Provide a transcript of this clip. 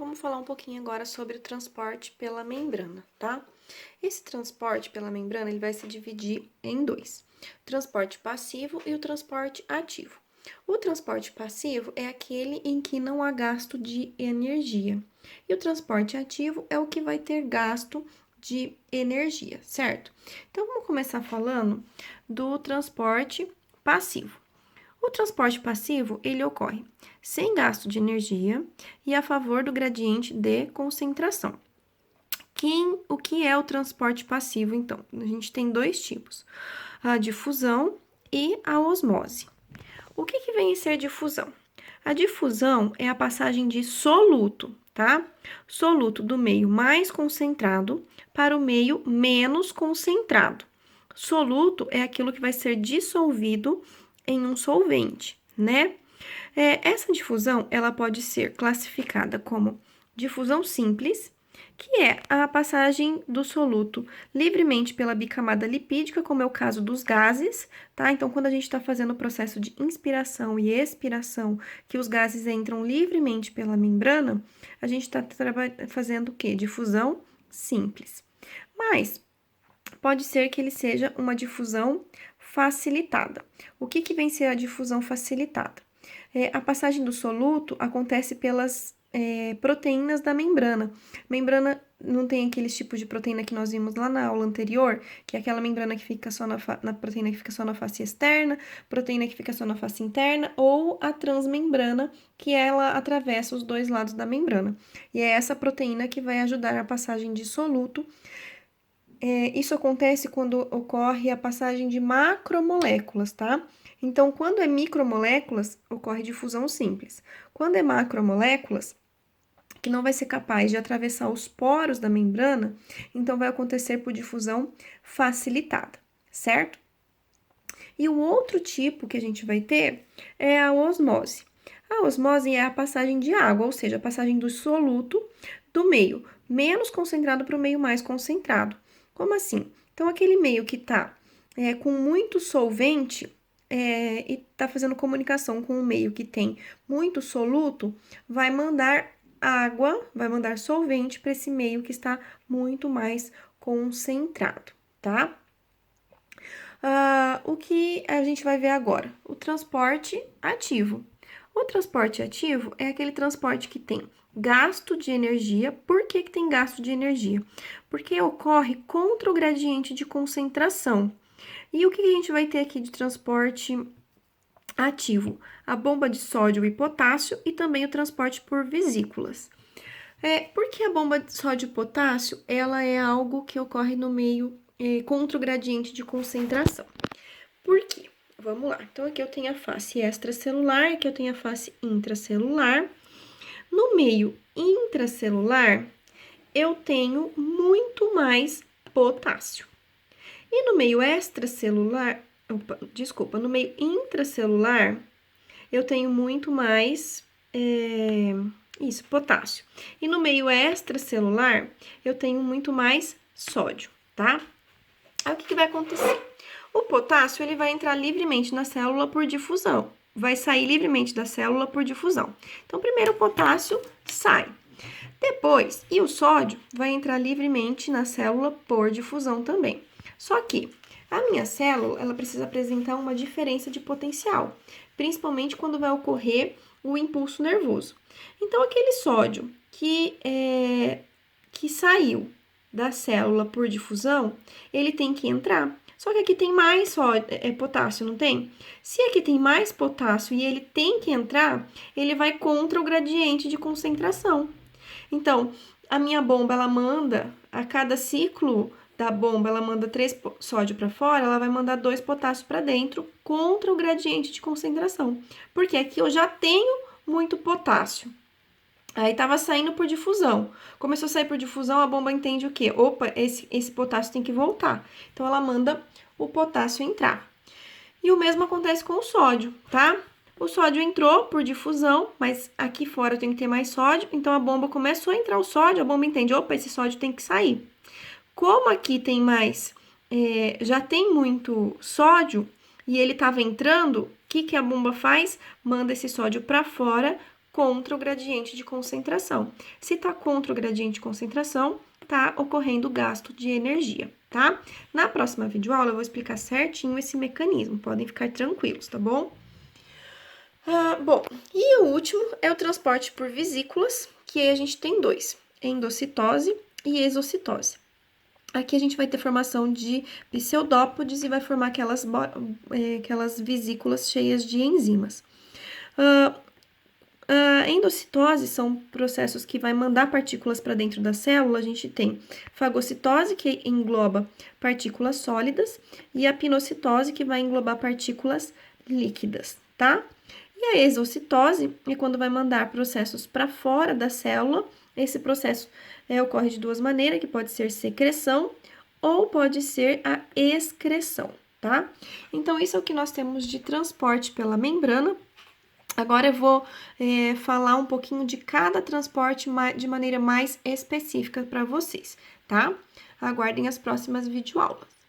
vamos falar um pouquinho agora sobre o transporte pela membrana, tá? Esse transporte pela membrana, ele vai se dividir em dois: o transporte passivo e o transporte ativo. O transporte passivo é aquele em que não há gasto de energia, e o transporte ativo é o que vai ter gasto de energia, certo? Então, vamos começar falando do transporte passivo. O transporte passivo, ele ocorre sem gasto de energia e a favor do gradiente de concentração. O que é o transporte passivo, então? A gente tem dois tipos, a difusão e a osmose. O que vem a ser difusão? A difusão é a passagem de soluto, tá? Soluto do meio mais concentrado para o meio menos concentrado. Soluto é aquilo que vai ser dissolvido em um solvente, né? Essa difusão, ela pode ser classificada como difusão simples, que é a passagem do soluto livremente pela bicamada lipídica, como é o caso dos gases, tá? Então, quando a gente está fazendo o processo de inspiração e expiração, que os gases entram livremente pela membrana, a gente está fazendo o quê? Difusão simples. Mas pode ser que ele seja uma difusão facilitada. O que vem ser a difusão facilitada? A passagem do soluto acontece pelas proteínas da membrana. Membrana não tem aqueles tipos de proteína que nós vimos lá na aula anterior, que é aquela membrana que fica só na proteína que fica só na face externa, proteína que fica só na face interna, ou a transmembrana, que ela atravessa os dois lados da membrana. E é essa proteína que vai ajudar a passagem de soluto. Isso acontece quando ocorre a passagem de macromoléculas, tá? Então, quando é micromoléculas, ocorre difusão simples. Quando é macromoléculas, que não vai ser capaz de atravessar os poros da membrana, então vai acontecer por difusão facilitada, certo? E o outro tipo que a gente vai ter é a osmose. A osmose é a passagem de água, ou seja, a passagem do soluto do meio menos concentrado para o meio mais concentrado. Como assim? Então, aquele meio que está com muito solvente e está fazendo comunicação com o meio que tem muito soluto, vai mandar água, vai mandar solvente para esse meio que está muito mais concentrado, tá? O que a gente vai ver agora? O transporte ativo. O transporte ativo é aquele transporte que tem gasto de energia. Por que tem gasto de energia? Porque ocorre contra o gradiente de concentração. E o que a gente vai ter aqui de transporte ativo? A bomba de sódio e potássio e também o transporte por vesículas. Porque a bomba de sódio e potássio, ela é algo que ocorre no meio contra o gradiente de concentração. Por quê? Vamos lá. Então, aqui eu tenho a face extracelular, aqui eu tenho a face intracelular. No meio intracelular, eu tenho muito mais potássio. E no meio extracelular, no meio intracelular, eu tenho muito mais, potássio. E no meio extracelular, eu tenho muito mais sódio, tá? Aí, o que vai acontecer? O potássio, ele vai entrar livremente na célula por difusão. Vai sair livremente da célula por difusão. Então, primeiro o potássio sai. Depois, e o sódio vai entrar livremente na célula por difusão também. Só que a minha célula, ela precisa apresentar uma diferença de potencial, principalmente quando vai ocorrer o impulso nervoso. Então, aquele sódio que saiu da célula por difusão, ele tem que entrar. Só que aqui tem mais potássio, não tem? Se aqui tem mais potássio e ele tem que entrar, ele vai contra o gradiente de concentração. Então, a minha bomba, ela manda, a cada ciclo da bomba, ela manda 3 sódio para fora, ela vai mandar 2 potássio para dentro contra o gradiente de concentração. Porque aqui eu já tenho muito potássio. Aí tava saindo por difusão. Começou a sair por difusão, a bomba entende o quê? Opa, esse potássio tem que voltar. Então, ela manda o potássio entrar. E o mesmo acontece com o sódio, tá? O sódio entrou por difusão, mas aqui fora eu tenho que ter mais sódio. Então, a bomba começou a entrar o sódio, a bomba entende, opa, esse sódio tem que sair. Como aqui tem mais, já tem muito sódio e ele tava entrando, o que a bomba faz? Manda esse sódio para fora contra o gradiente de concentração. Se tá contra o gradiente de concentração, tá ocorrendo gasto de energia, tá? Na próxima videoaula eu vou explicar certinho esse mecanismo, podem ficar tranquilos, tá bom? Bom, e o último é o transporte por vesículas, que aí a gente tem dois, endocitose e exocitose. Aqui a gente vai ter formação de pseudópodes e vai formar aquelas vesículas cheias de enzimas. A endocitose são processos que vai mandar partículas para dentro da célula. A gente tem fagocitose, que engloba partículas sólidas, e a pinocitose, que vai englobar partículas líquidas, tá? E a exocitose é quando vai mandar processos para fora da célula. Esse processo ocorre de duas maneiras, que pode ser secreção ou pode ser a excreção, tá? Então, isso é o que nós temos de transporte pela membrana. Agora eu vou falar um pouquinho de cada transporte de maneira mais específica para vocês, tá? Aguardem as próximas videoaulas.